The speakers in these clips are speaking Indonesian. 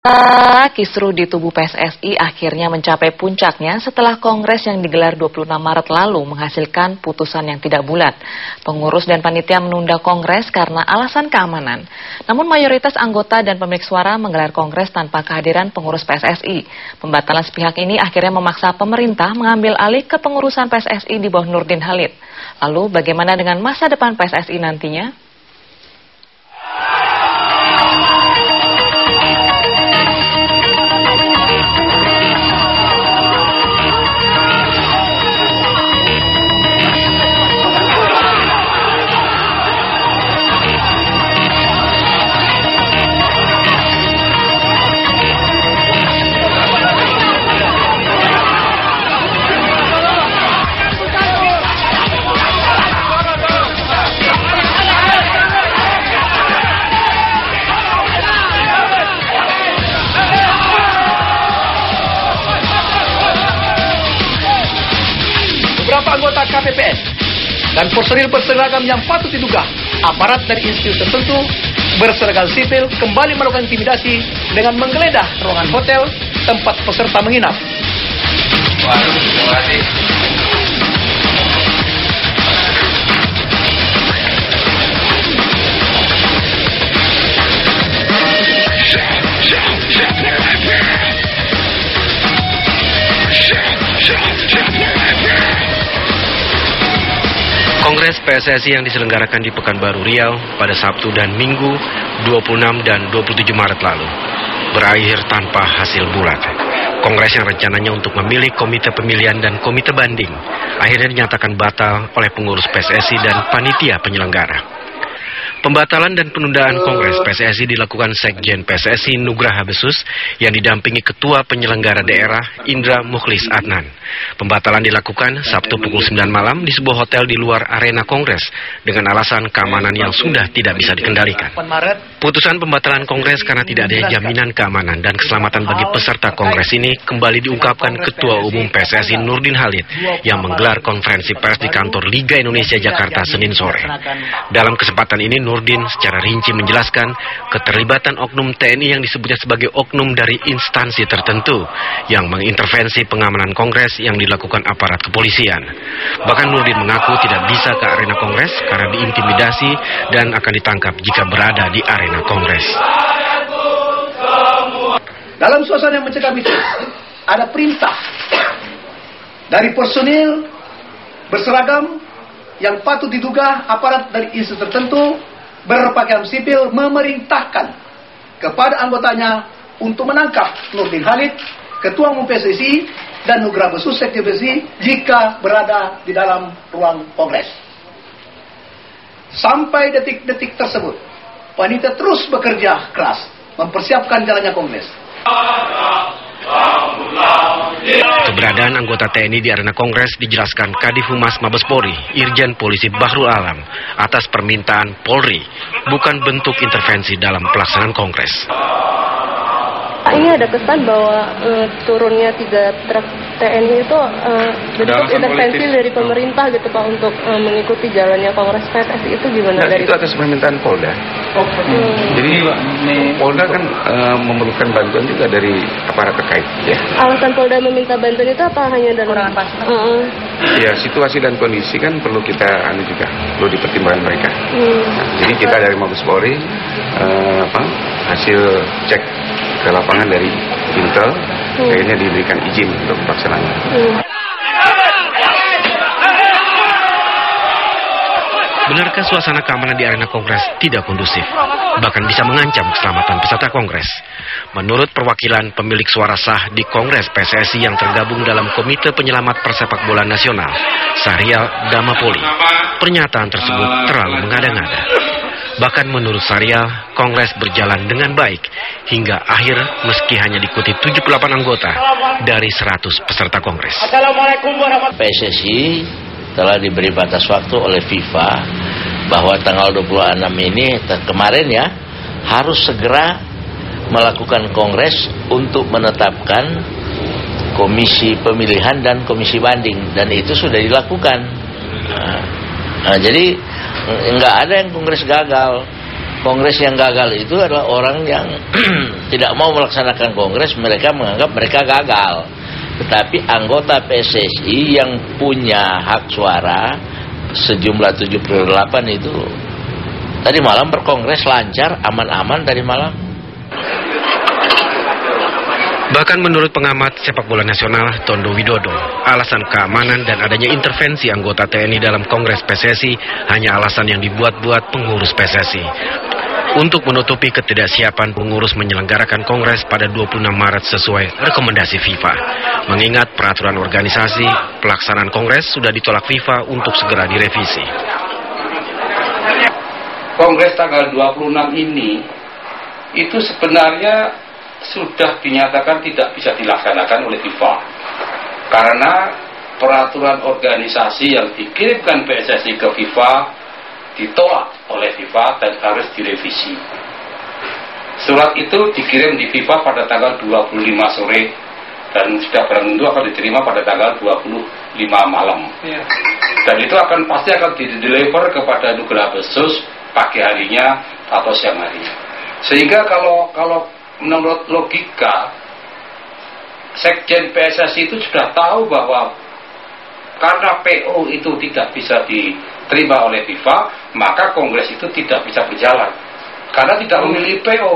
Kisruh di tubuh PSSI akhirnya mencapai puncaknya setelah kongres yang digelar 26 Maret lalu menghasilkan putusan yang tidak bulat. Pengurus dan panitia menunda kongres karena alasan keamanan. Namun mayoritas anggota dan pemilik suara menggelar kongres tanpa kehadiran pengurus PSSI. Pembatalan sepihak ini akhirnya memaksa pemerintah mengambil alih kepengurusan PSSI di bawah Nurdin Halid. Lalu bagaimana dengan masa depan PSSI nantinya? Beberapa anggota KPPS dan personil berseragam yang patut diduga aparat dari institusi tertentu berseragam sipil kembali melakukan intimidasi dengan menggeledah ruangan hotel tempat peserta menginap. Waduh, terima kasih. Kongres PSSI yang diselenggarakan di Pekanbaru Riau pada Sabtu dan Minggu 26 dan 27 Maret lalu berakhir tanpa hasil bulat. Kongres yang rencananya untuk memilih komite pemilihan dan komite banding akhirnya dinyatakan batal oleh pengurus PSSI dan panitia penyelenggara. Pembatalan dan penundaan Kongres PSSI dilakukan Sekjen PSSI Nugraha Besus yang didampingi Ketua Penyelenggara Daerah Indra Mukhlis Adnan. Pembatalan dilakukan Sabtu pukul 9 malam di sebuah hotel di luar arena Kongres dengan alasan keamanan yang sudah tidak bisa dikendalikan. Putusan pembatalan Kongres karena tidak ada jaminan keamanan dan keselamatan bagi peserta Kongres ini kembali diungkapkan Ketua Umum PSSI Nurdin Halid yang menggelar konferensi pers di kantor Liga Indonesia Jakarta Senin sore. Dalam kesempatan ini Nurdin secara rinci menjelaskan keterlibatan oknum TNI yang disebutnya sebagai oknum dari instansi tertentu yang mengintervensi pengamanan Kongres yang dilakukan aparat kepolisian. Bahkan Nurdin mengaku tidak bisa ke arena Kongres karena diintimidasi dan akan ditangkap jika berada di arena Kongres. Dalam suasana yang mencekam itu, ada perintah dari personil berseragam yang patut diduga aparat dari institusi tertentu berpakaian sipil memerintahkan kepada anggotanya untuk menangkap Nurdin Halid, Ketua Umum PSSI, dan Nugraha Besus Sekjen PSSI jika berada di dalam ruang Kongres. Sampai detik-detik tersebut, panitia terus bekerja keras mempersiapkan jalannya Kongres. Keberadaan anggota TNI di arena Kongres dijelaskan Kadif Humas Mabes Polri, Irjen Polisi Bahrul Alam, atas permintaan Polri, bukan bentuk intervensi dalam pelaksanaan Kongres. Ini ada kesan bahwa turunnya 3 truk TNI itu bentuk intervensi dari pemerintah gitu Pak untuk mengikuti jalannya Kongres PSSI itu gimana? Nah, itu atas permintaan Polda. Jadi Polda kan memerlukan bantuan juga dari aparat terkait. Ya. Alasan Polda meminta bantuan itu apa hanya dalam Ya, situasi dan kondisi kan perlu kita juga perlu dipertimbangkan mereka. Nah, jadi kita dari Mabes Polri hasil cek ke lapangan dari Intel, akhirnya diberikan izin untuk pelaksanaan. Benarkah suasana keamanan di arena Kongres tidak kondusif, bahkan bisa mengancam keselamatan peserta Kongres? Menurut perwakilan pemilik suara sah di Kongres PSSI yang tergabung dalam Komite Penyelamat Persepak Bola Nasional, Sahrial Damapoli, pernyataan tersebut terlalu mengada-ngada. Bahkan menurut Sahrial, Kongres berjalan dengan baik hingga akhir meski hanya diikuti 78 anggota dari 100 peserta Kongres. PSSI telah diberi batas waktu oleh FIFA bahwa tanggal 26 ini kemarin ya harus segera melakukan Kongres untuk menetapkan komisi pemilihan dan komisi banding, dan itu sudah dilakukan. Jadi nggak ada yang Kongres gagal. Kongres yang gagal itu adalah orang yang tidak mau melaksanakan kongres, mereka menganggap mereka gagal. Tetapi anggota PSSI yang punya hak suara sejumlah 78 itu tadi malam berkongres lancar, aman-aman tadi malam. Bahkan menurut pengamat sepak bola nasional Tondo Widodo, alasan keamanan dan adanya intervensi anggota TNI dalam Kongres PSSI hanya alasan yang dibuat-buat pengurus PSSI untuk menutupi ketidaksiapan pengurus menyelenggarakan Kongres pada 26 Maret sesuai rekomendasi FIFA. Mengingat peraturan organisasi, pelaksanaan Kongres sudah ditolak FIFA untuk segera direvisi. Kongres tanggal 26 ini itu sebenarnya sudah dinyatakan tidak bisa dilaksanakan oleh FIFA karena peraturan organisasi yang dikirimkan PSSI ke FIFA ditolak oleh FIFA dan harus direvisi. Surat itu dikirim di FIFA pada tanggal 25 sore dan sudah barang tentu akan diterima pada tanggal 25 malam. Dan itu pasti akan dideliver kepada Nugraha Besus pagi harinya atau siang harinya. Sehingga kalau menurut logika, Sekjen PSSI itu sudah tahu bahwa karena PO itu tidak bisa diterima oleh FIFA, maka Kongres itu tidak bisa berjalan. Karena tidak memilih PO.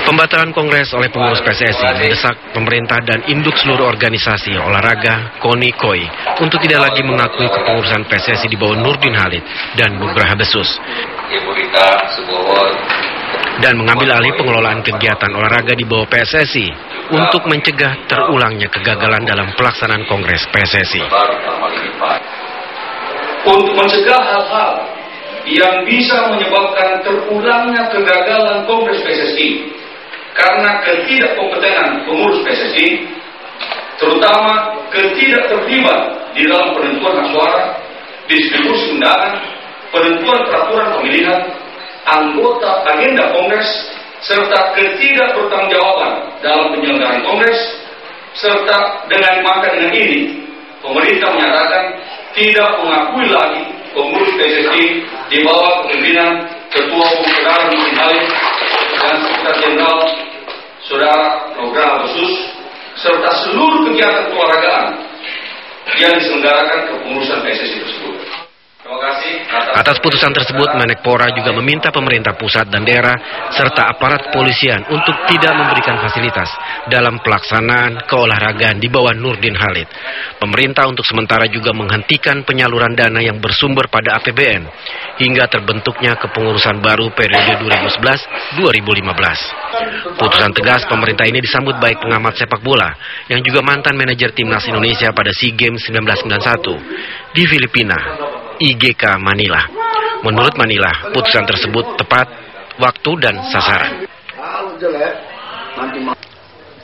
Pembatalan Kongres oleh pengurus PSSI mendesak pemerintah dan induk seluruh organisasi olahraga KONI KOI untuk tidak lagi mengakui kepengurusan PSSI di bawah Nurdin Halid dan Nugraha Besus dan mengambil alih pengelolaan kegiatan olahraga di bawah PSSI untuk mencegah terulangnya kegagalan dalam pelaksanaan Kongres PSSI. Untuk mencegah hal-hal yang bisa menyebabkan terulangnya kegagalan Kongres PSSI karena ketidakkompetenan pengurus PSSI, terutama ketidakterlibat di dalam penentuan hak suara, distribusi undangan, penentuan peraturan pemilihan, anggota agenda Kongres, serta ketidakbertanggungjawaban dalam penyelenggaraan Kongres, serta dengan ini, pemerintah menyatakan tidak mengakui lagi pengurus PSSI di bawah kepemimpinan Ketua Umum Saudara Nurdin Halid dan Sekretaris Jenderal Saudara Nugraha Besus serta seluruh kegiatan keolahragaan yang diselenggarakan kepengurusan PSSI tersebut. Atas putusan tersebut, Menpora juga meminta pemerintah pusat dan daerah serta aparat kepolisian untuk tidak memberikan fasilitas dalam pelaksanaan keolahragaan di bawah Nurdin Halid. Pemerintah untuk sementara juga menghentikan penyaluran dana yang bersumber pada APBN hingga terbentuknya kepengurusan baru periode 2011-2015. Putusan tegas pemerintah ini disambut baik pengamat sepak bola yang juga mantan manajer timnas Indonesia pada SEA Games 1991 di Filipina, IGK Manila. Menurut Manila, putusan tersebut tepat waktu dan sasaran.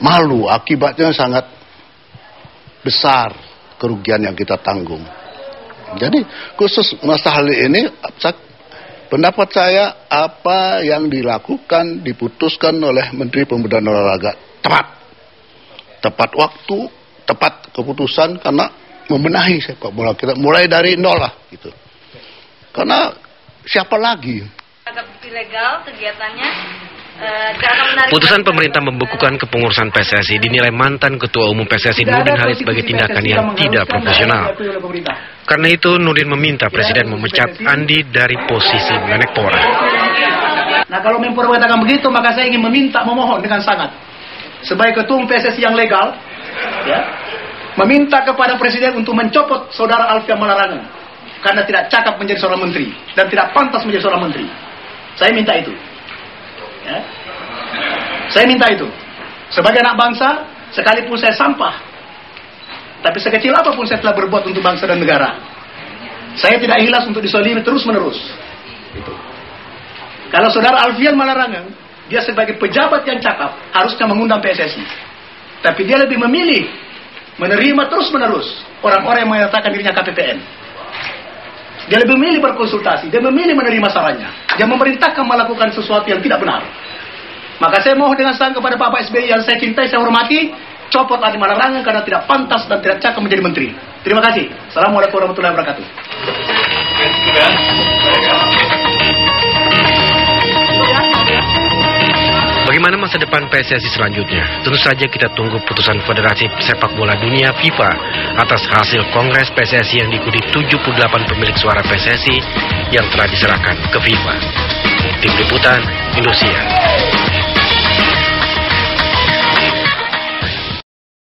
Malu, akibatnya sangat besar kerugian yang kita tanggung. Jadi khusus masalah ini, pendapat saya apa yang dilakukan, diputuskan oleh Menteri Pemuda dan Olahraga tepat waktu, tepat keputusan karena membenahi sepak bola kita mulai dari nol lah gitu. Karena siapa lagi? Ilegal kegiatannya. Putusan pemerintah membekukan kepengurusan PSSI dinilai mantan Ketua Umum PSSI Nurdin Halid sebagai tindakan yang tidak profesional. Karena itu Nurdin meminta Presiden memecat Andi dari posisi Menpora. Nah kalau Menpora mengatakan begitu, maka saya ingin memohon dengan sangat sebagai Ketua Umum PSSI yang legal, ya, meminta kepada Presiden untuk mencopot Saudara Alfian Malarangen karena tidak cakap menjadi seorang menteri dan tidak pantas menjadi seorang menteri. Saya minta itu. Ya. Saya minta itu. Sebagai anak bangsa, sekalipun saya sampah, tapi sekecil apapun saya telah berbuat untuk bangsa dan negara, saya tidak ikhlas untuk disolimi terus-menerus. Itu. Kalau Saudara Alfian Malarangen, dia sebagai pejabat yang cakap, harusnya mengundang PSSI. Tapi dia lebih memilih menerima terus-menerus orang-orang yang menyatakan dirinya KPPN. Dia lebih memilih berkonsultasi, dia memilih menerima sarannya. Dia memerintahkan melakukan sesuatu yang tidak benar. Maka saya mohon dengan sangat kepada Bapak SBY yang saya cintai, saya hormati, copot Andi Malarangen karena tidak pantas dan tidak cakap menjadi menteri. Terima kasih. Assalamualaikum warahmatullahi wabarakatuh. Bagaimana masa depan PSSI selanjutnya? Tentu saja kita tunggu putusan Federasi Sepak Bola Dunia FIFA atas hasil Kongres PSSI yang diikuti 78 pemilik suara PSSI yang telah diserahkan ke FIFA. Tim Liputan, Indosiar.